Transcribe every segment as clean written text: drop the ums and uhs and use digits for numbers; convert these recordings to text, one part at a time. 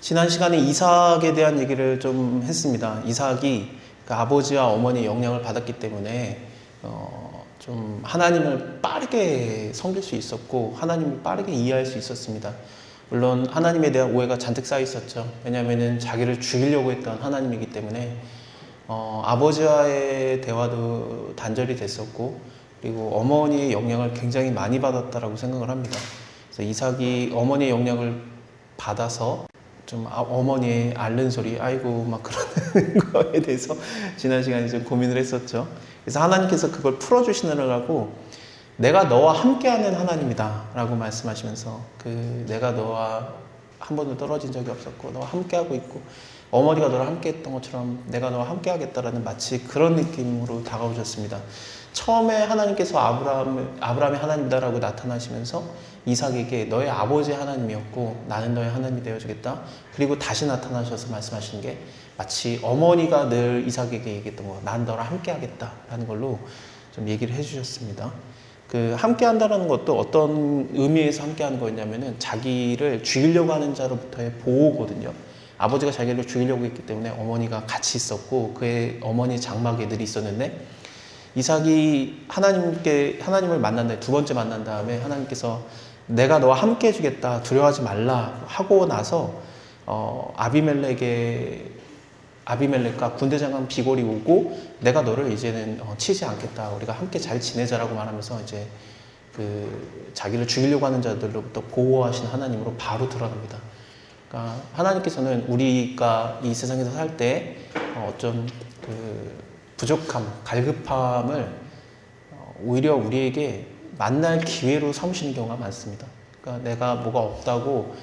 지난 시간에 이삭에 대한 얘기를 좀 했습니다. 이삭이 그 아버지와 어머니의 영향을 받았기 때문에 좀 하나님을 빠르게 섬길 수 있었고 하나님을 빠르게 이해할 수 있었습니다. 물론 하나님에 대한 오해가 잔뜩 쌓여 있었죠. 왜냐하면 자기를 죽이려고 했던 하나님이기 때문에 아버지와의 대화도 단절이 됐었고, 그리고 어머니의 영향을 굉장히 많이 받았다라고 생각을 합니다. 그래서 이삭이 어머니의 영향을 받아서 좀 어머니의 앓는 소리, 아이고 막 그러는 거에 대해서 지난 시간에 좀 고민을 했었죠. 그래서 하나님께서 그걸 풀어주시느라고 내가 너와 함께하는 하나님이다 라고 말씀하시면서 내가 너와 한 번도 떨어진 적이 없었고 너와 함께하고 있고 어머니가 너랑 함께했던 것처럼 내가 너와 함께하겠다라는 마치 그런 느낌으로 다가오셨습니다. 처음에 하나님께서 아브라함의 하나님이다라고 나타나시면서 이삭에게 너의 아버지의 하나님이었고 나는 너의 하나님이 되어주겠다. 그리고 다시 나타나셔서 말씀하시는 게 마치 어머니가 늘 이삭에게 얘기했던 거, 난 너랑 함께하겠다라는 걸로 좀 얘기를 해주셨습니다. 함께한다는 것도 어떤 의미에서 함께하는 거였냐면은 자기를 죽이려고 하는 자로부터의 보호거든요. 아버지가 자기를 죽이려고 했기 때문에 어머니가 같이 있었고 그의 어머니 장막에 늘 있었는데, 이삭이 하나님을 만난 다음에 두 번째 만난 다음에 하나님께서 내가 너와 함께 해주겠다, 두려워하지 말라 하고 나서 아비멜렉과 군대장관 비골이 오고 내가 너를 이제는 치지 않겠다, 우리가 함께 잘 지내자라고 말하면서 이제 자기를 죽이려고 하는 자들로부터 보호하신 하나님으로 바로 드러납니다. 그러니까 하나님께서는 우리가 이 세상에서 살 때 어떤 부족함, 갈급함을 오히려 우리에게 만날 기회로 삼으시는 경우가 많습니다. 그러니까 내가 뭐가 없다고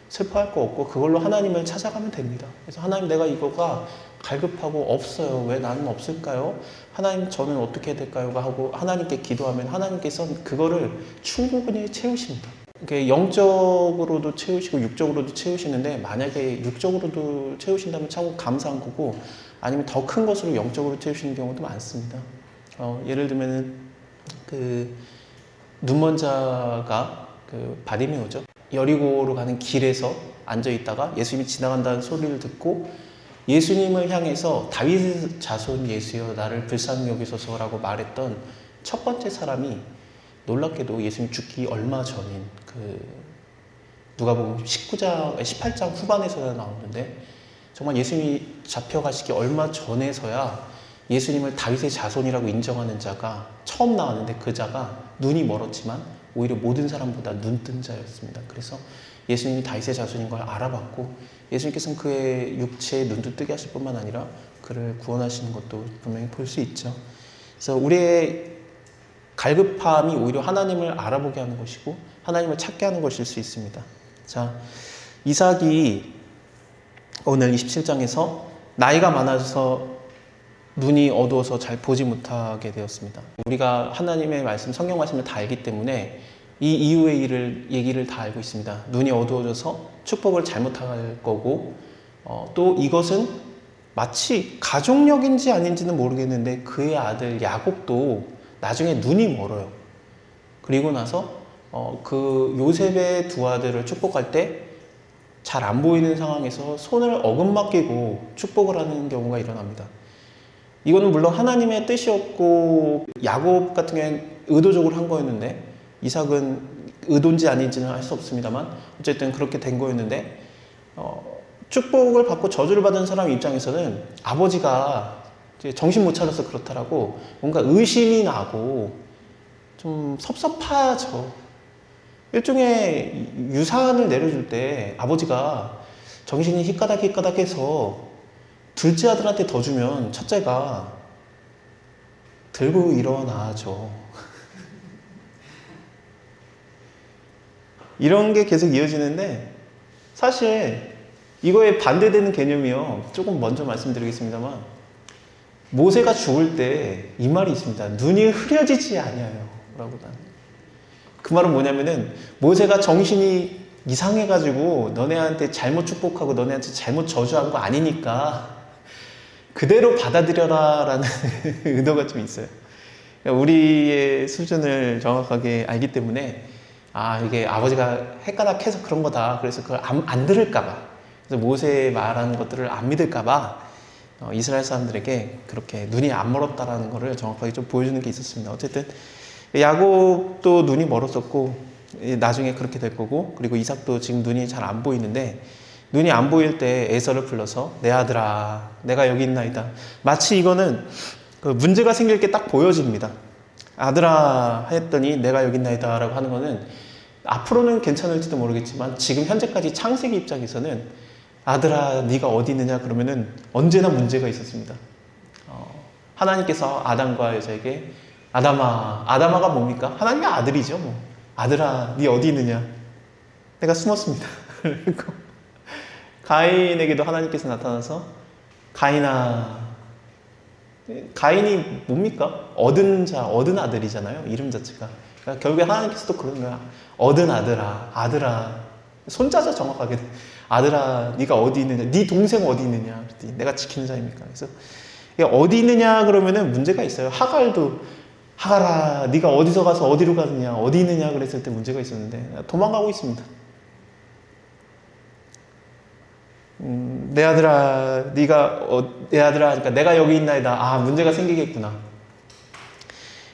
슬퍼할 거 없고 그걸로 하나님을 찾아가면 됩니다. 그래서 하나님, 내가 이거가 갈급하고 없어요. 왜 나는 없을까요? 하나님, 저는 어떻게 해야 될까요? 하고 하나님께 기도하면 하나님께서는 그거를 충분히 채우십니다. 영적으로도 채우시고 육적으로도 채우시는데, 만약에 육적으로도 채우신다면 참 감사한 거고, 아니면 더 큰 것으로 영적으로 채우시는 경우도 많습니다. 예를 들면은 눈먼 자가 바디메오죠. 여리고로 가는 길에서 앉아 있다가 예수님이 지나간다는 소리를 듣고 예수님을 향해서 다윗의 자손 예수여 나를 불쌍히 여기소서라고 말했던 첫 번째 사람이 놀랍게도 예수님 죽기 얼마 전인 누가복음 18장 후반에서 나오는데, 정말 예수님이 잡혀가시기 얼마 전에서야 예수님을 다윗의 자손이라고 인정하는 자가 처음 나왔는데, 그 자가 눈이 멀었지만 오히려 모든 사람보다 눈뜬 자였습니다. 그래서 예수님이 다윗의 자손인 걸 알아봤고 예수님께서는 그의 육체에 눈도 뜨게 하실 뿐만 아니라 그를 구원하시는 것도 분명히 볼 수 있죠. 그래서 우리의 갈급함이 오히려 하나님을 알아보게 하는 것이고 하나님을 찾게 하는 것일 수 있습니다. 자, 이삭이 오늘 27장에서 나이가 많아서 눈이 어두워서 잘 보지 못하게 되었습니다. 우리가 하나님의 말씀, 성경 말씀을 다 알기 때문에 이 이후의 얘기를 다 알고 있습니다. 눈이 어두워져서 축복을 잘못할 거고, 또 이것은 마치 가족력인지 아닌지는 모르겠는데 그의 아들 야곱도 나중에 눈이 멀어요. 그리고 나서 요셉의 두 아들을 축복할 때 잘 안 보이는 상황에서 손을 어긋맞기고 축복을 하는 경우가 일어납니다. 이거는 물론 하나님의 뜻이었고 야곱 같은 경우에는 의도적으로 한 거였는데, 이삭은 의도인지 아닌지는 알 수 없습니다만 어쨌든 그렇게 된 거였는데, 축복을 받고 저주를 받은 사람 입장에서는 아버지가 정신 못 차려서 그렇다라고 뭔가 의심이 나고 좀 섭섭하죠. 일종의 유산을 내려줄 때 아버지가 정신이 희까닥희까닥해서 둘째 아들한테 더 주면 첫째가 들고 일어나죠. 이런 게 계속 이어지는데, 사실 이거에 반대되는 개념이요, 조금 먼저 말씀드리겠습니다만, 모세가 죽을 때 이 말이 있습니다. 눈이 흐려지지 아니하여 라고. 그 말은 뭐냐면은 모세가 정신이 이상해가지고 너네한테 잘못 축복하고 너네한테 잘못 저주한 거 아니니까 그대로 받아들여라 라는 의도가 좀 있어요. 우리의 수준을 정확하게 알기 때문에 이게 아버지가 헷가닥해서 그런 거다, 그래서 그걸 안 들을까봐, 그래서 모세의 말하는 것들을 안 믿을까봐 이스라엘 사람들에게 그렇게 눈이 안 멀었다라는 것을 정확하게 좀 보여주는 게 있었습니다. 어쨌든 야곱도 눈이 멀었었고 나중에 그렇게 될 거고, 그리고 이삭도 지금 눈이 잘 안 보이는데, 눈이 안 보일 때 에서를 불러서 내 아들아 내가 여기 있나이다. 마치 이거는 그 문제가 생길 게 딱 보여집니다. 아들아 했더니 내가 여기 있나이다 라고 하는 거는 앞으로는 괜찮을지도 모르겠지만 지금 현재까지 창세기 입장에서는 아들아 네가 어디 있느냐 그러면은 언제나 문제가 있었습니다. 하나님께서 아담과 여자에게 아담아가 뭡니까? 하나님의 아들이죠. 뭐. 아들아 네 어디 있느냐? 내가 숨었습니다. 가인에게도 하나님께서 나타나서 가인이 뭡니까? 얻은 아들이잖아요. 이름 자체가. 그러니까 결국에 하나님께서도 그런 거야. 얻은 아들아. 손자죠, 정확하게. 아들아, 네가 어디 있느냐? 네 동생 어디 있느냐? 그랬더니 내가 지키는 자입니까? 그래서 어디 있느냐 그러면은 문제가 있어요. 하갈아, 네가 어디서 가서 어디로 가느냐? 어디 있느냐? 그랬을 때 문제가 있었는데 도망가고 있습니다. 내 아들아, 내 아들아, 그러니까 내가 여기 있나이다. 문제가 생기겠구나.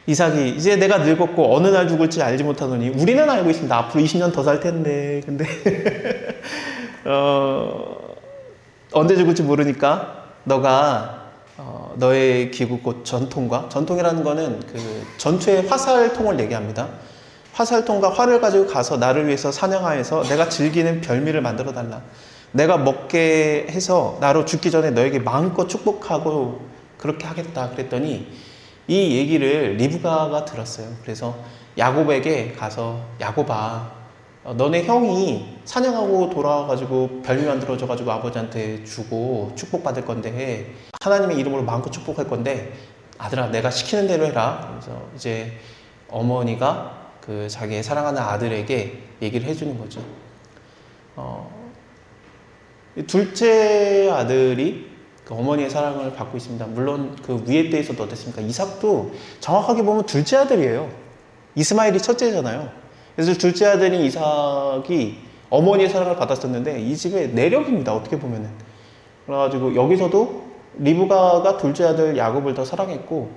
이삭이 이제 내가 늙었고 어느 날 죽을지 알지 못하노니, 우리는 알고 있습니다. 앞으로 20년 더 살 텐데, 근데 언제 죽을지 모르니까 너가 너의 기구 곧 전통이라는 거는 그 전투의 화살통을 얘기합니다. 화살통과 활을 가지고 가서 나를 위해서 사냥하여서 내가 즐기는 별미를 만들어 달라. 내가 먹게 해서 나로 죽기 전에 너에게 마음껏 축복하고 그렇게 하겠다 그랬더니 이 얘기를 리브가가 들었어요. 그래서 야곱에게 가서 야곱아, 너네 형이 사냥하고 돌아와가지고 별미 만들어줘가지고 아버지한테 주고 축복받을 건데, 하나님의 이름으로 마음껏 축복할 건데 아들아 내가 시키는 대로 해라. 그래서 이제 어머니가 그 자기의 사랑하는 아들에게 얘기를 해주는 거죠. 둘째 아들이 그 어머니의 사랑을 받고 있습니다. 물론 그 위에 때에서도 어땠습니까? 이삭도 정확하게 보면 둘째 아들이에요. 이스마엘이 첫째잖아요. 그래서 둘째 아들인 이삭이 어머니의 사랑을 받았었는데 이 집의 내력입니다. 어떻게 보면은. 그래가지고 여기서도 리브가가 둘째 아들 야곱을 더 사랑했고,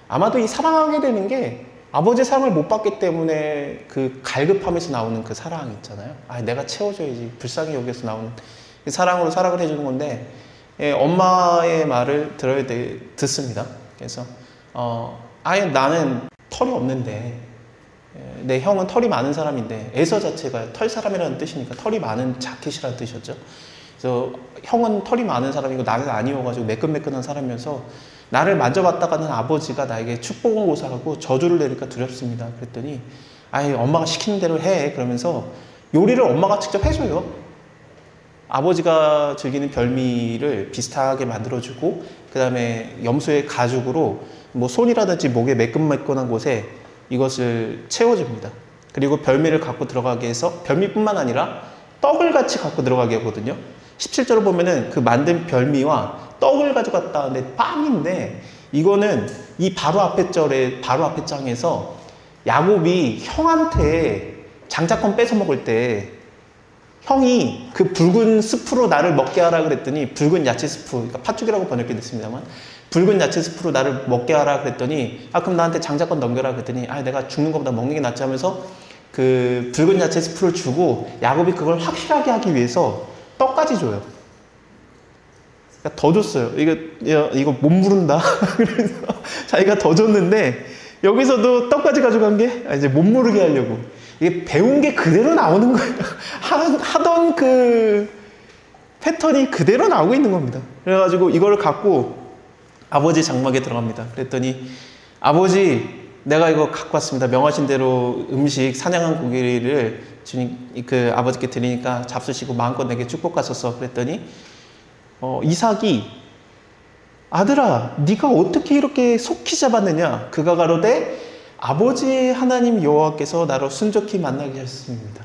아마도 이 사랑하게 되는 게 아버지의 사랑을 못 받기 때문에 그 갈급함에서 나오는 그 사랑 있잖아요. 내가 채워줘야지. 불쌍히 여기서 나오는 사랑으로 사랑을 해주는 건데, 엄마의 말을 듣습니다. 그래서 나는 털이 없는데, 내 형은 털이 많은 사람인데, 에서 자체가 털 사람이라는 뜻이니까 털이 많은 자켓이라는 뜻이었죠. 그래서 형은 털이 많은 사람이고 나는 아니어가지고 매끈매끈한 사람이어서 나를 만져봤다가는 아버지가 나에게 축복을 고사하고 저주를 내릴까 두렵습니다. 그랬더니 엄마가 시키는 대로 해. 그러면서 요리를 엄마가 직접 해줘요. 아버지가 즐기는 별미를 비슷하게 만들어주고, 그 다음에 염소의 가죽으로 뭐 손이라든지 목에 매끈매끈한 곳에 이것을 채워줍니다. 그리고 별미를 갖고 들어가게 해서 별미뿐만 아니라 떡을 같이 갖고 들어가게 하거든요. 17절을 보면은 그 만든 별미와 떡을 가져갔다 하는데 빵인데, 이거는 이 바로 앞에 장에서 야곱이 형한테 장자권 뺏어 먹을 때 형이 그 붉은 스프로 나를 먹게 하라 그랬더니, 붉은 야채 스프, 그러니까 팥죽이라고 번역이 됐습니다만 붉은 야채 스프로 나를 먹게 하라 그랬더니 그럼 나한테 장자권 넘겨라 그랬더니 내가 죽는 것보다 먹는 게 낫지 하면서 그 붉은 야채 스프를 주고, 야곱이 그걸 확실하게 하기 위해서 떡까지 줘요. 그러니까 더 줬어요. 이거 못 무른다. 그래서 자기가 더 줬는데 여기서도 떡까지 가져간 게 이제 못 무르게 하려고. 이게 배운 게 그대로 나오는 거예요. 하던 그 패턴이 그대로 나오고 있는 겁니다. 그래가지고 이거를 갖고 아버지 장막에 들어갑니다. 그랬더니 아버지, 내가 이거 갖고 왔습니다. 명하신 대로 음식, 사냥한 고기를 주님, 그 아버지께 드리니까 잡수시고 마음껏 내게 축복하소서. 그랬더니 이삭이 아들아, 네가 어떻게 이렇게 속히 잡았느냐? 그가 가로되 아버지 하나님 여호와께서 나로 순적히 만나게 하셨습니다.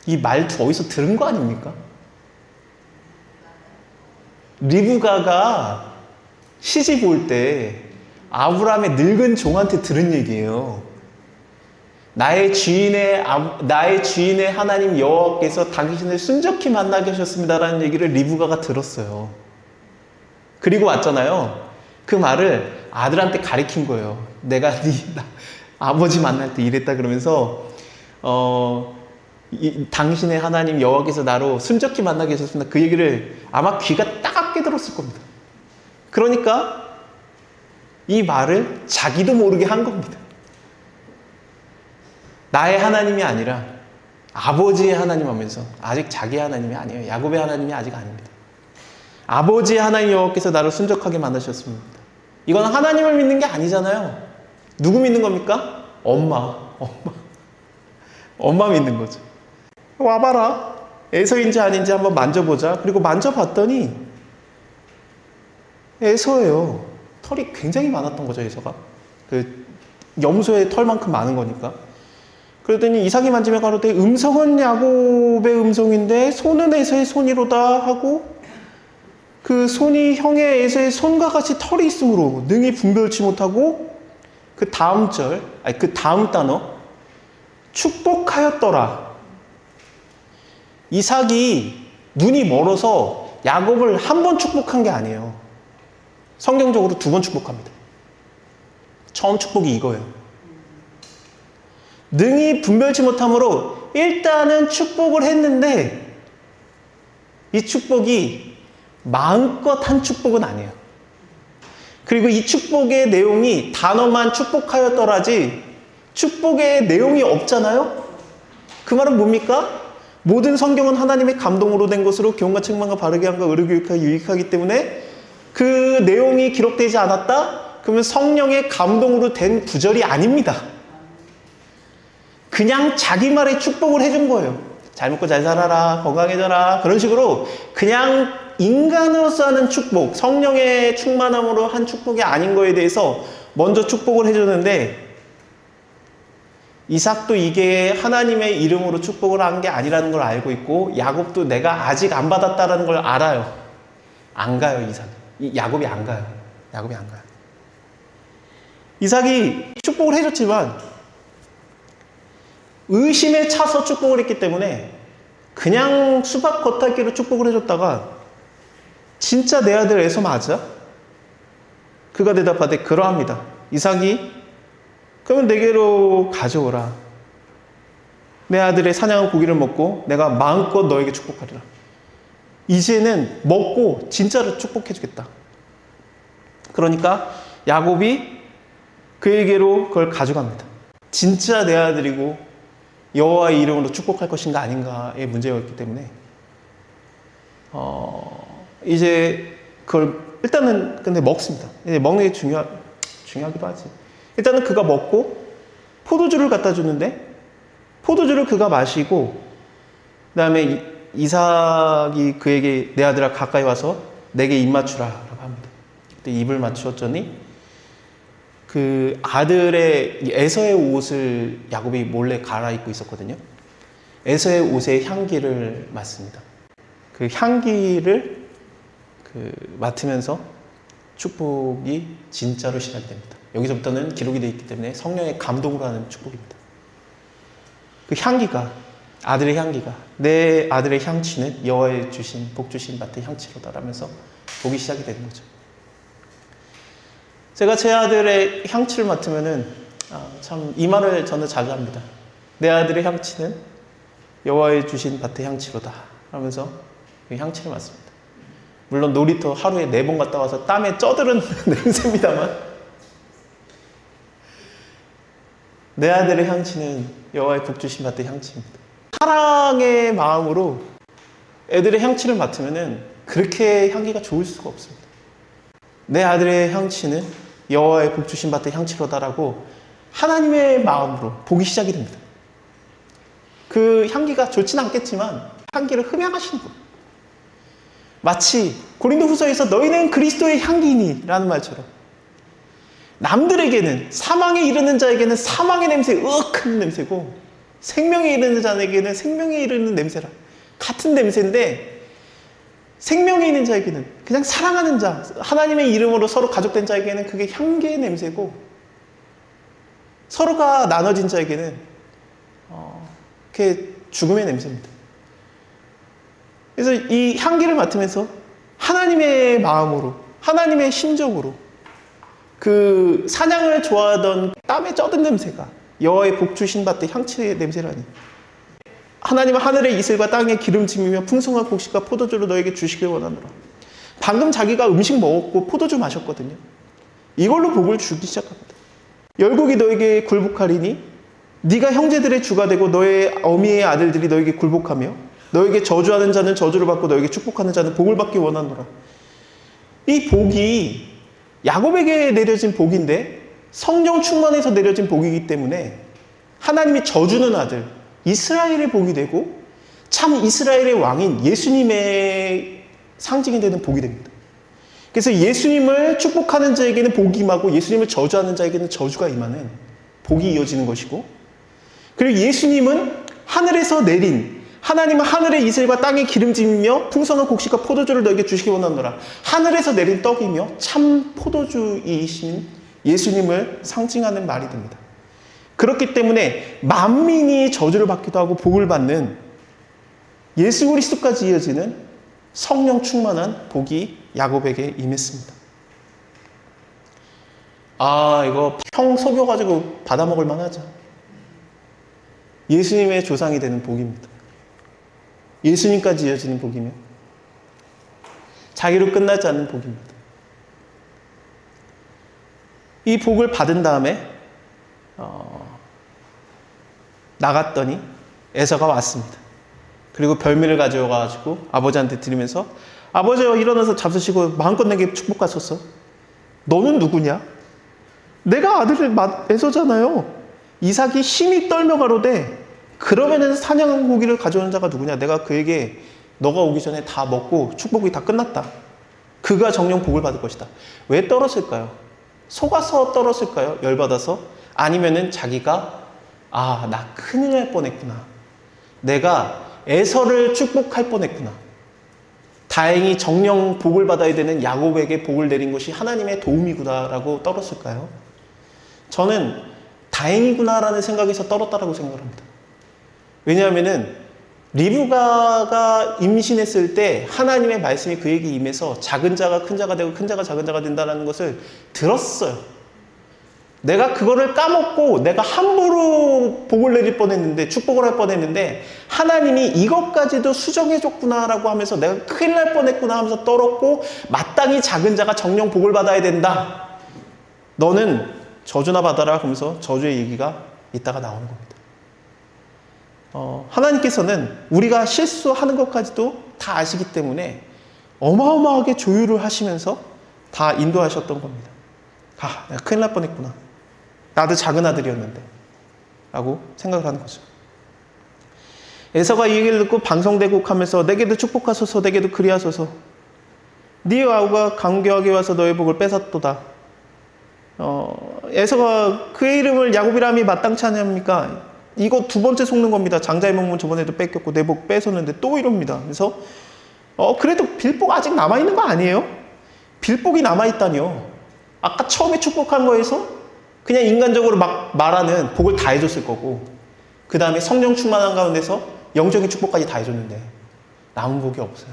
이 말투 어디서 들은 거 아닙니까? 리브가가 시집 올 때 아브라함의 늙은 종한테 들은 얘기예요. 나의 주인의 하나님 여호와께서 당신을 순적히 만나게 하셨습니다라는 얘기를 리브가가 들었어요. 그리고 왔잖아요. 그 말을 아들한테 가리킨 거예요. 내가 아버지 만날 때 이랬다 그러면서 당신의 하나님 여호와께서 나로 순적히 만나게 하셨습니다. 그 얘기를 아마 귀가 따갑게 들었을 겁니다. 그러니까 이 말을 자기도 모르게 한 겁니다. 나의 하나님이 아니라 아버지의 하나님 하면서 아직 자기의 하나님이 아니에요. 야곱의 하나님이 아직 아닙니다. 아버지의 하나님 여호와께서 나를 순적하게 만드셨습니다. 이건 하나님을 믿는 게 아니잖아요. 누구 믿는 겁니까? 엄마 믿는 거죠. 와봐라. 에서인지 아닌지 한번 만져보자. 그리고 만져봤더니 에서예요. 털이 굉장히 많았던 거죠, 에서가. 그 염소의 털만큼 많은 거니까. 그러더니 이삭이 만지며 가로되 음성은 야곱의 음성인데 손은 에서의 손이로다 하고 그 손이 형의 에서의 손과 같이 털이 있으므로 능히 분별치 못하고 그 다음 단어 축복하였더라. 이삭이 눈이 멀어서 야곱을 한 번 축복한 게 아니에요. 성경적으로 2번 축복합니다. 처음 축복이 이거예요. 능히 분별치 못함으로 일단은 축복을 했는데 이 축복이 마음껏 한 축복은 아니에요. 그리고 이 축복의 내용이 단어만 축복하였더라지 축복의 내용이 없잖아요. 그 말은 뭡니까? 모든 성경은 하나님의 감동으로 된 것으로 교훈과 책망과 바르게 함과 의로 교육하기 유익하기 때문에 그 내용이 기록되지 않았다? 그러면 성령의 감동으로 된 구절이 아닙니다. 그냥 자기 말에 축복을 해준 거예요. 잘 먹고 잘 살아라, 건강해져라, 그런 식으로 그냥 인간으로서 하는 축복, 성령의 충만함으로 한 축복이 아닌 거에 대해서 먼저 축복을 해줬는데 이삭도 이게 하나님의 이름으로 축복을 한 게 아니라는 걸 알고 있고 야곱도 내가 아직 안 받았다라는 걸 알아요. 안 가요, 야곱이 안 가요. 이삭이 축복을 해줬지만 의심에 차서 축복을 했기 때문에 그냥 수박 겉핥기로 축복을 해줬다가 진짜 내 아들 에서 맞아? 그가 대답하되 그러합니다. 이삭이 그러면 내게로 가져오라. 내 아들의 사냥한 고기를 먹고 내가 마음껏 너에게 축복하리라. 이제는 먹고 진짜로 축복해주겠다. 그러니까 야곱이 그에게로 그걸 가져갑니다. 진짜 내 아들이고 여호와의 이름으로 축복할 것인가 아닌가의 문제였기 때문에 이제 그걸 일단은 근데 먹습니다. 이제 먹는 게 중요하기도 하지. 일단은 그가 먹고 포도주를 갖다 주는데 포도주를 그가 마시고 그 다음에 이삭이 그에게 내 아들아 가까이 와서 내게 입 맞추라 라고 합니다. 그때 입을 맞추었더니 그 아들의 에서의 옷을 야곱이 몰래 갈아입고 있었거든요. 에서의 옷의 향기를 맡습니다. 그 향기를 맡으면서 축복이 진짜로 시작이 됩니다. 여기서부터는 기록이 되어 있기 때문에 성령의 감동으로 하는 축복입니다. 그 향기가 아들의 향기가 내 아들의 향취는 여호와의 주신 복 주신 밭의 향취로다 라면서 복이 시작이 되는 거죠. 제가 제 아들의 향취를 맡으면은 참 이 말을 저는 자주 합니다. 내 아들의 향취는 여호와의 주신 밭의 향취로다 하면서 그 향취를 맡습니다. 물론 놀이터 하루에 4번 갔다 와서 땀에 쪄들은 냄새입니다만 내 아들의 향취는 여호와의 복 주신 밭의 향취입니다. 사랑의 마음으로 애들의 향취를 맡으면은 그렇게 향기가 좋을 수가 없습니다. 내 아들의 향취는 여호와의 복 주신 밭의 향취로다라고 하나님의 마음으로 복이 시작이 됩니다. 그 향기가 좋지는 않겠지만 향기를 흠양하시는 거예요. 마치 고린도후서에서 너희는 그리스도의 향기니 라는 말처럼 남들에게는 사망에 이르는 자에게는 사망의 냄새 으악한 냄새고 생명에 이르는 자에게는 생명에 이르는 냄새라 같은 냄새인데 생명에 있는 자에게는 그냥 사랑하는 자 하나님의 이름으로 서로 가족된 자에게는 그게 향기의 냄새고 서로가 나눠진 자에게는 그게 죽음의 냄새입니다. 그래서 이 향기를 맡으면서 하나님의 마음으로, 하나님의 심정으로 그 사냥을 좋아하던 땀에 쩌든 냄새가 여호와의 복 주신 밭의 향취의 냄새라니. 하나님은 하늘의 이슬과 땅의 기름짐이며 풍성한 곡식과 포도주를 너에게 주시길 원하노라. 방금 자기가 음식 먹었고 포도주 마셨거든요. 이걸로 복을 주기 시작합니다. 열국이 너에게 굴복하리니 네가 형제들의 주가 되고 너의 어미의 아들들이 너에게 굴복하며 너에게 저주하는 자는 저주를 받고 너에게 축복하는 자는 복을 받기 원하노라. 이 복이 야곱에게 내려진 복인데 성령 충만해서 내려진 복이기 때문에 하나님이 저주는 아들 이스라엘의 복이 되고 참 이스라엘의 왕인 예수님의 상징이 되는 복이 됩니다. 그래서 예수님을 축복하는 자에게는 복이 임하고 예수님을 저주하는 자에게는 저주가 임하는 복이 이어지는 것이고, 그리고 예수님은 하늘에서 내린, 하나님은 하늘의 이슬과 땅의 기름짐이며 풍성한 곡식과 포도주를 너에게 주시기 원하노라. 하늘에서 내린 떡이며 참 포도주이신 예수님을 상징하는 말이 됩니다. 그렇기 때문에 만민이 저주를 받기도 하고 복을 받는 예수 그리스도까지 이어지는 성령 충만한 복이 야곱에게 임했습니다. 이거 평 속여가지고 받아먹을 만하죠. 예수님의 조상이 되는 복입니다. 예수님까지 이어지는 복이며 자기로 끝나지 않는 복입니다. 이 복을 받은 다음에 나갔더니 에서가 왔습니다. 그리고 별미를 가져와가지고 아버지한테 드리면서 아버지여 일어나서 잡수시고 마음껏 내게 축복하소서. 너는 누구냐? 내가 아들 에서잖아요. 이삭이 힘이 떨며 가로되 그러면은 사냥한 고기를 가져오는 자가 누구냐? 내가 그에게 너가 오기 전에 다 먹고 축복이 다 끝났다. 그가 정령 복을 받을 것이다. 왜 떨었을까요? 속아서 떨었을까요? 열받아서? 아니면은 자기가 나 큰일 날 뻔했구나. 내가 에서를 축복할 뻔했구나. 다행히 정령 복을 받아야 되는 야곱에게 복을 내린 것이 하나님의 도움이구나라고 떨었을까요? 저는 다행이구나라는 생각에서 떨었다라고 생각을 합니다. 왜냐하면은 리브가가 임신했을 때 하나님의 말씀이 그에게 임해서 작은 자가 큰 자가 되고 큰 자가 작은 자가 된다는 것을 들었어요. 내가 그거를 까먹고 내가 함부로 복을 내릴 뻔했는데, 축복을 할 뻔했는데 하나님이 이것까지도 수정해줬구나라고 하면서 내가 큰일 날 뻔했구나 하면서 떨었고, 마땅히 작은 자가 정령 복을 받아야 된다. 너는 저주나 받아라 하면서 저주의 얘기가 이따가 나오는 겁니다. 하나님께서는 우리가 실수하는 것까지도 다 아시기 때문에 어마어마하게 조율을 하시면서 다 인도하셨던 겁니다. 내가 큰일 날 뻔했구나. 나도 작은 아들이었는데 라고 생각을 하는 거죠. 에서가 이 얘기를 듣고 방성대곡하면서 내게도 축복하소서, 내게도 그리하소서. 네 아우가 강교하게 와서 너의 복을 뺏었도다. 에서가 그의 이름을 야곱이라 함이 마땅치 않습니까? 이거 두 번째 속는 겁니다. 장자의 명분 저번에도 뺏겼고 내 복 뺏었는데 또 이럽니다. 그래서 그래도 빌복 아직 남아있는 거 아니에요? 빌복이 남아있다니요. 아까 처음에 축복한 거에서 그냥 인간적으로 막 말하는 복을 다 해줬을 거고, 그 다음에 성령 충만한 가운데서 영적인 축복까지 다 해줬는데 남은 복이 없어요.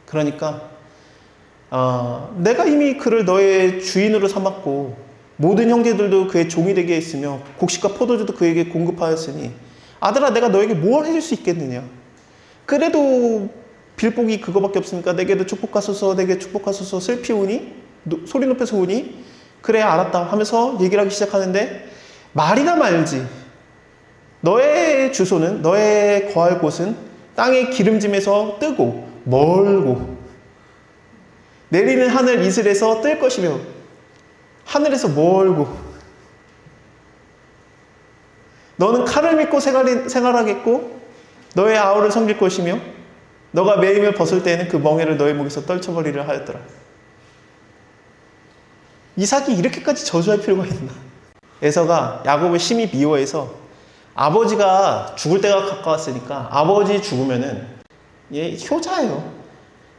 그러니까 내가 이미 그를 너의 주인으로 삼았고 모든 형제들도 그의 종이 되게 했으며 곡식과 포도주도 그에게 공급하였으니 아들아 내가 너에게 뭘 해줄 수 있겠느냐. 그래도 빌복이 그거밖에 없으니까 내게도 축복하소서, 내게 축복하소서. 슬피 우니 소리 높여서 우니 그래 알았다 하면서 얘기를 하기 시작하는데, 말이나 말지 너의 주소는, 너의 거할 곳은 땅의 기름짐에서 뜨고 멀고 내리는 하늘 이슬에서 뜰 것이며 하늘에서 멀고, 너는 칼을 믿고 생활하겠고 너의 아우를 섬길 것이며 너가 매임을 벗을 때에는 그 멍에를 너의 목에서 떨쳐버리려 하였더라. 이삭이 이렇게까지 저주할 필요가 있나? 에서가 야곱을 심히 미워해서 아버지가 죽을 때가 가까웠으니까, 아버지 죽으면은 얘 효자예요.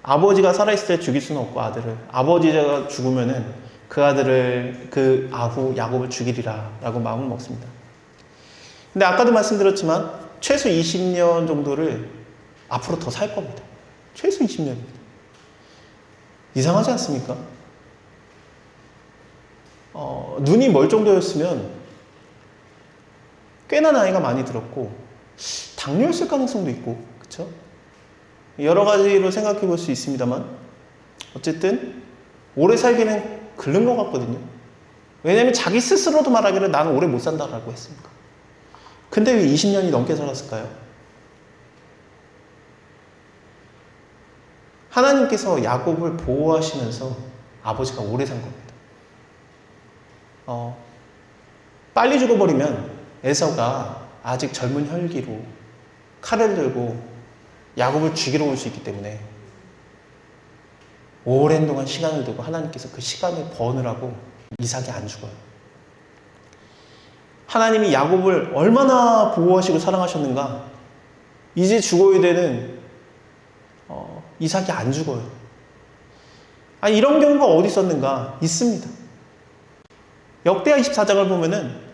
아버지가 살아있을 때 죽일 수는 없고 아들을, 아버지가 죽으면은 그 아들을, 그 아후 야곱을 죽이리라 라고 마음을 먹습니다. 근데 아까도 말씀드렸지만 최소 20년 정도를 앞으로 더 살 겁니다. 최소 20년입니다. 이상하지 않습니까? 눈이 멀 정도였으면 꽤나 나이가 많이 들었고 당뇨였을 가능성도 있고, 그쵸? 여러 가지로 생각해 볼 수 있습니다만 어쨌든 오래 살기는 글른 것 같거든요. 왜냐하면 자기 스스로도 말하기를 나는 오래 못 산다라고 했으니까. 근데 왜 20년이 넘게 살았을까요? 하나님께서 야곱을 보호하시면서 아버지가 오래 산 겁니다. 빨리 죽어버리면 에서가 아직 젊은 혈기로 칼을 들고 야곱을 죽이러 올 수 있기 때문에 오랜 동안 시간을 두고 하나님께서 그 시간을 버느라고 이삭이 안 죽어요. 하나님이 야곱을 얼마나 보호하시고 사랑하셨는가. 이제 죽어야 되는 이삭이 안 죽어요. 이런 경우가 어디 있었는가? 있습니다. 역대하 24장을 보면은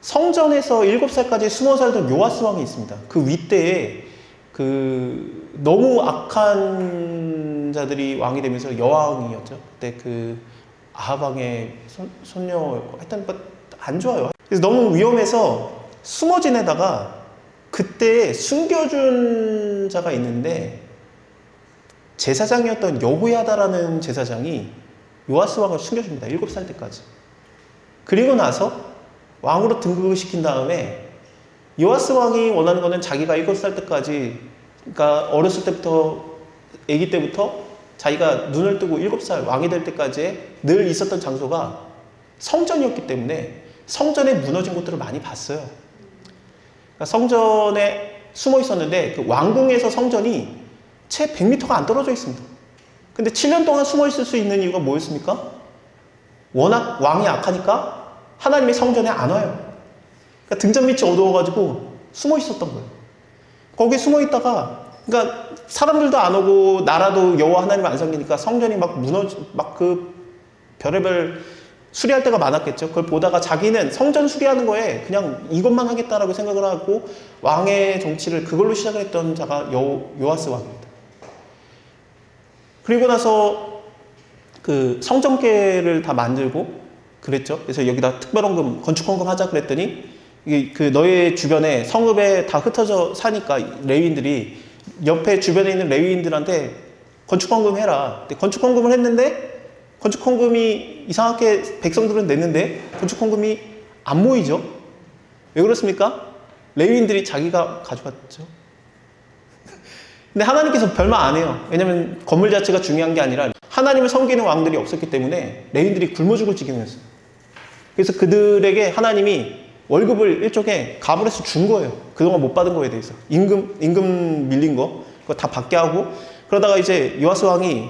성전에서 7살까지 숨어 살던 요아스 왕이 있습니다. 그 윗대에 너무 악한 자들이 왕이 되면서 여왕이었죠. 그때 아합 왕의 손녀였고, 하여튼 안 좋아요. 그래서 너무 위험해서 숨어 지내다가 그때 숨겨준 자가 있는데 제사장이었던 여호야다라는 제사장이 요아스 왕을 숨겨줍니다. 7살 때까지. 그리고 나서 왕으로 등극을 시킨 다음에 요아스 왕이 원하는 거는 자기가 7살 때까지, 그러니까 어렸을 때부터, 아기 때부터 자기가 눈을 뜨고 7살 왕이 될 때까지 늘 있었던 장소가 성전이었기 때문에 성전에 무너진 곳들을 많이 봤어요. 그러니까 성전에 숨어 있었는데 그 왕궁에서 성전이 채 100m가 안 떨어져 있습니다. 근데 7년 동안 숨어 있을 수 있는 이유가 뭐였습니까? 워낙 왕이 악하니까 하나님의 성전에 안 와요. 그러니까 등잔 밑이 어두워가지고 숨어 있었던 거예요. 거기에 숨어 있다가, 그러니까 사람들도 안 오고 나라도 여호와 하나님을 안 섬기니까 성전이 별의별 수리할 때가 많았겠죠. 그걸 보다가 자기는 성전 수리하는 거에 그냥 이것만 하겠다라고 생각을 하고 왕의 정치를 그걸로 시작을 했던 자가 요아스 왕입니다. 그리고 나서 성전계를 다 만들고 그랬죠. 그래서 여기다 특별헌금, 건축헌금 하자 그랬더니 너의 주변에 성읍에 다 흩어져 사니까 레위인들이 옆에 주변에 있는 레위인들한테 건축헌금 해라. 건축헌금을 했는데 건축헌금이 이상하게 백성들은 냈는데 건축헌금이 안 모이죠. 왜 그렇습니까? 레위인들이 자기가 가져갔죠. 근데 하나님께서 별말 안 해요. 왜냐면 건물 자체가 중요한 게 아니라 하나님을 섬기는 왕들이 없었기 때문에 레위인들이 굶어 죽을 지경이었어요. 그래서 그들에게 하나님이 월급을 일종의 갑을 해서 준 거예요. 그동안 못 받은 거에 대해서. 임금 밀린 거, 그거 다 받게 하고, 그러다가 이제 요아스 왕이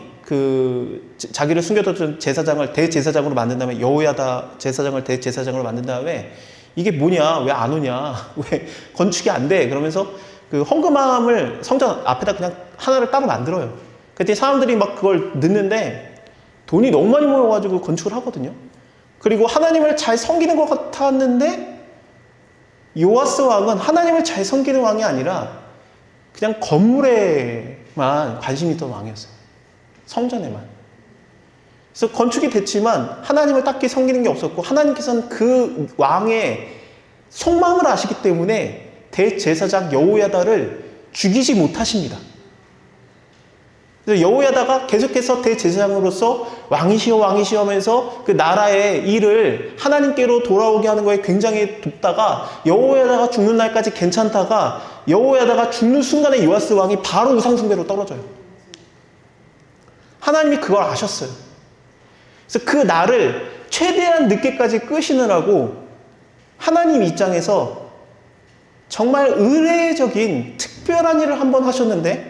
자기를 숨겨뒀던 제사장을 대제사장으로 만든 다음에, 여호야다 제사장을 대제사장으로 만든 다음에, 이게 뭐냐, 왜 안 오냐, 왜 건축이 안 돼? 그러면서 헌금함을 성전 앞에다 그냥 하나를 따로 만들어요. 그때 사람들이 막 그걸 넣는데 돈이 너무 많이 모여가지고 건축을 하거든요. 그리고 하나님을 잘 섬기는 것 같았는데 요아스 왕은 하나님을 잘 섬기는 왕이 아니라 그냥 건물에만 관심이 있던 왕이었어요. 성전에만. 그래서 건축이 됐지만 하나님을 딱히 섬기는 게 없었고, 하나님께서는 그 왕의 속마음을 아시기 때문에 대제사장 여호야다를 죽이지 못하십니다. 그래서 여호야다가 계속해서 대제사장으로서 왕이시여 하면서 그 나라의 일을 하나님께로 돌아오게 하는 거에 굉장히 돕다가 여호야다가 죽는 날까지 괜찮다가 여호야다가 죽는 순간에 요아스 왕이 바로 우상숭배로 떨어져요. 하나님이 그걸 아셨어요. 그래서 그 날을 최대한 늦게까지 끄시느라고 하나님 입장에서 정말 의례적인 특별한 일을 한번 하셨는데,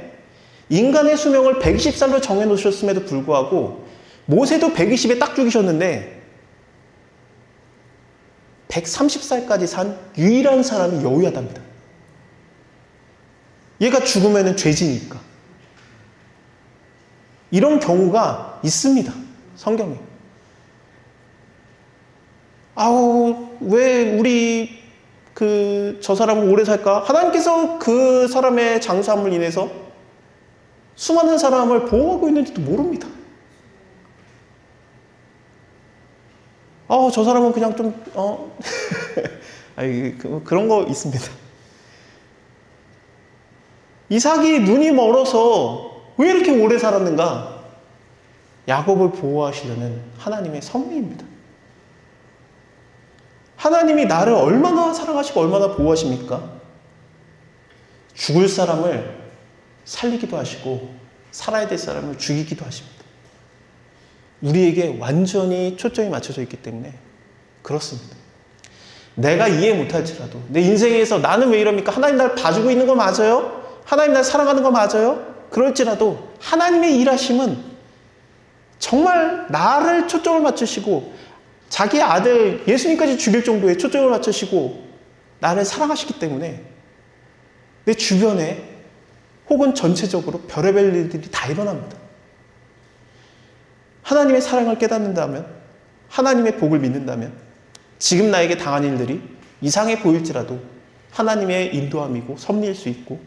인간의 수명을 120살로 정해놓으셨음에도 불구하고 모세도 120에 딱 죽이셨는데 130살까지 산 유일한 사람이 여호야다입니다. 얘가 죽으면 죄지니까. 이런 경우가 있습니다. 성경에. 왜 우리 저 사람은 오래 살까? 하나님께서 그 사람의 장수함을 인해서 수많은 사람을 보호하고 있는지도 모릅니다. 저 사람은 그냥 좀, 그런 거 있습니다. 이삭이 눈이 멀어서 왜 이렇게 오래 살았는가? 야곱을 보호하시려는 하나님의 섭리입니다. 하나님이 나를 얼마나 사랑하시고 얼마나 보호하십니까? 죽을 사람을 살리기도 하시고 살아야 될 사람을 죽이기도 하십니다. 우리에게 완전히 초점이 맞춰져 있기 때문에 그렇습니다. 내가 이해 못할지라도 내 인생에서 나는 왜 이럽니까? 하나님 날 봐주고 있는 거 맞아요? 하나님 날 사랑하는 거 맞아요? 그럴지라도 하나님의 일하심은 정말 나를 초점을 맞추시고 자기 아들 예수님까지 죽일 정도의 초점을 맞추시고 나를 사랑하시기 때문에 내 주변에 혹은 전체적으로 별의별 일들이 다 일어납니다. 하나님의 사랑을 깨닫는다면, 하나님의 복을 믿는다면 지금 나에게 당한 일들이 이상해 보일지라도 하나님의 인도함이고 섭리일 수 있고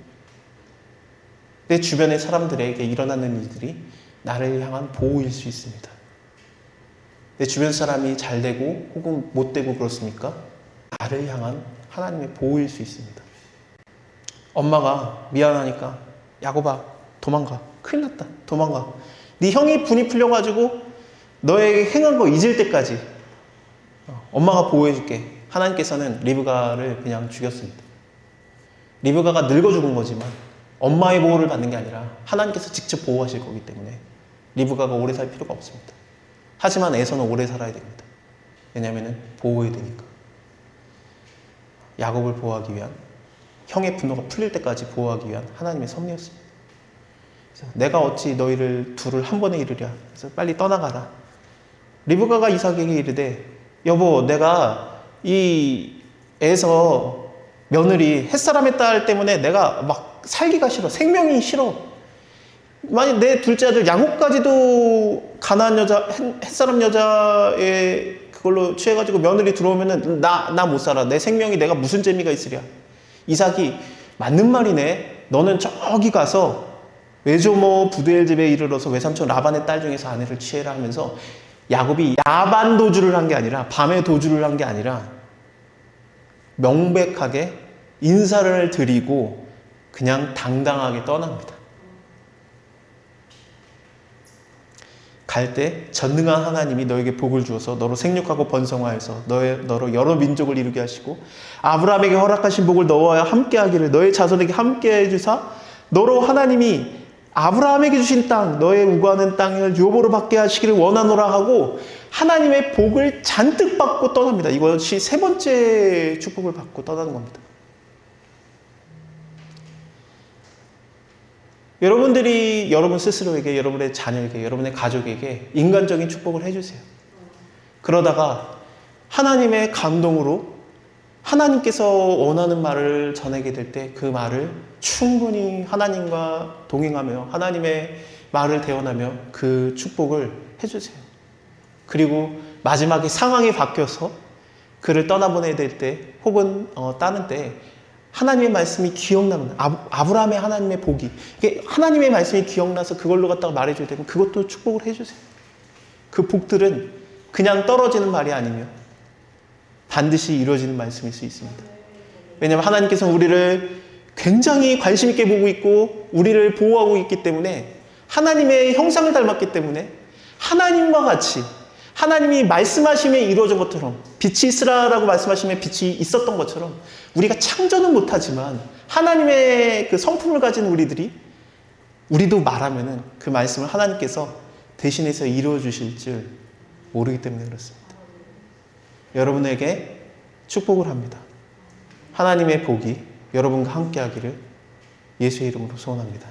내 주변의 사람들에게 일어나는 일들이 나를 향한 보호일 수 있습니다. 내 주변 사람이 잘 되고 혹은 못 되고 그렇습니까? 나를 향한 하나님의 보호일 수 있습니다. 엄마가 미안하니까 야곱아 도망가. 큰일 났다. 도망가. 네 형이 분이 풀려가지고 너에게 행한 거 잊을 때까지 엄마가 보호해줄게. 하나님께서는 리브가를 그냥 죽였습니다. 리브가가 늙어 죽은 거지만 엄마의 보호를 받는 게 아니라 하나님께서 직접 보호하실 거기 때문에 리브가가 오래 살 필요가 없습니다. 하지만 에서는 오래 살아야 됩니다. 왜냐하면 보호해야 되니까. 야곱을 보호하기 위한, 형의 분노가 풀릴 때까지 보호하기 위한 하나님의 섭리였습니다. 그래서 내가 어찌 너희를 둘을 한 번에 이르랴. 그래서 빨리 떠나가라. 리브가가 이삭에게 이르되 여보 내가 이 에서 며느리 햇사람의 딸 때문에 내가 막 살기가 싫어. 생명이 싫어. 만약 내 둘째 아들 야곱까지도 가나안 여자, 햇사람 여자의 그걸로 취해가지고 며느리 들어오면은 나 못 살아. 내 생명이 내가 무슨 재미가 있으랴. 이삭이 맞는 말이네. 너는 저기 가서 외조모 부두엘 집에 이르러서 외삼촌 라반의 딸 중에서 아내를 취해라 하면서 야곱이 야반 도주를 한 게 아니라 밤에 도주를 한 게 아니라 명백하게 인사를 드리고 그냥 당당하게 떠납니다. 갈 때 전능한 하나님이 너에게 복을 주어서 너로 생육하고 번성하여서 너로 여러 민족을 이루게 하시고 아브라함에게 허락하신 복을 너와 함께 하기를 너의 자손에게 함께 해주사 너로 하나님이 아브라함에게 주신 땅 너의 우거하는 땅을 유업으로 받게 하시기를 원하노라 하고 하나님의 복을 잔뜩 받고 떠납니다. 이것이 세 번째 축복을 받고 떠나는 겁니다. 여러분들이 여러분 스스로에게, 여러분의 자녀에게, 여러분의 가족에게 인간적인 축복을 해주세요. 그러다가 하나님의 감동으로 하나님께서 원하는 말을 전하게 될 때 그 말을 충분히 하나님과 동행하며 하나님의 말을 대언하며 그 축복을 해주세요. 그리고 마지막에 상황이 바뀌어서 그를 떠나보내야 될 때 혹은 따는 때 하나님의 말씀이 기억나면 아브라함의 하나님의 복이 이게 하나님의 말씀이 기억나서 그걸로 갖다가 말해줘야 되면 그것도 축복을 해주세요. 그 복들은 그냥 떨어지는 말이 아니며 반드시 이루어지는 말씀일 수 있습니다. 왜냐하면 하나님께서는 우리를 굉장히 관심 있게 보고 있고 우리를 보호하고 있기 때문에 하나님의 형상을 닮았기 때문에 하나님과 같이 하나님이 말씀하심에 이루어진 것처럼 빛이 있으라라고 말씀하시면 빛이 있었던 것처럼 우리가 창조는 못하지만 하나님의 그 성품을 가진 우리도 말하면은 그 말씀을 하나님께서 대신해서 이루어 주실 줄 모르기 때문에 그렇습니다. 여러분에게 축복을 합니다. 하나님의 복이 여러분과 함께 하기를 예수의 이름으로 소원합니다.